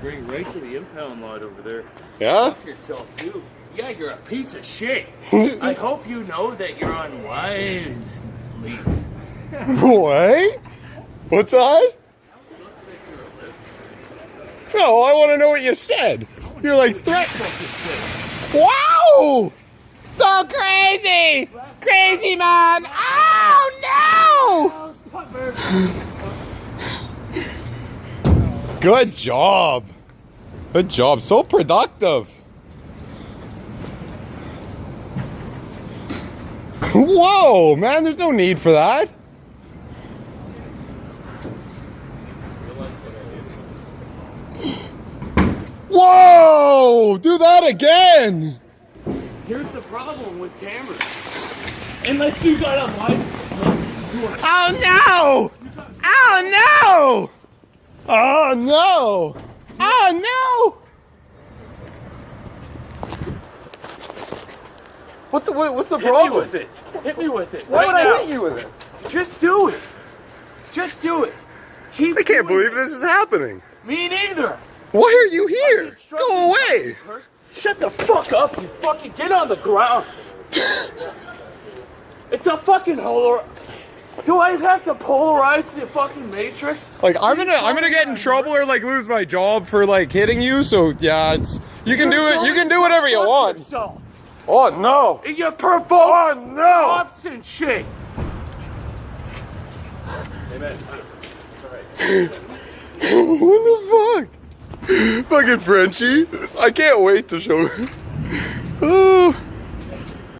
bring right to the impound lot over there. Yeah? Fuck yourself, too. Yeah, you're a piece of shit. I hope you know that you're on Wise lease. What? What's that? No, I want to know what you said. You're like, wow! So crazy! Crazy, man! Oh, no! Good job. Good job. So productive. Whoa, man, there's no need for that. Whoa! Do that again! Here's the problem with cameras. Unless you got a light. Oh no! Oh no! Oh no! Oh no! What's the problem? Hit me with it. Hit me with it. Why right would now. I hit you with it? Just do it. Just do it. Keep I can't doing believe this is happening. it. Me neither. Why are you here? Go away! Shut the fuck up, you fucking get on the ground. It's a fucking polar. Do I have to polarize the fucking matrix? Like I'm gonna get in trouble or like lose my job for like hitting you. So yeah, it's you can do it. You can do whatever you want. Yourself. Oh no! You provoke no! cops and shit. Amen. What the fuck? Fucking Frenchie. I can't wait to show. Oh.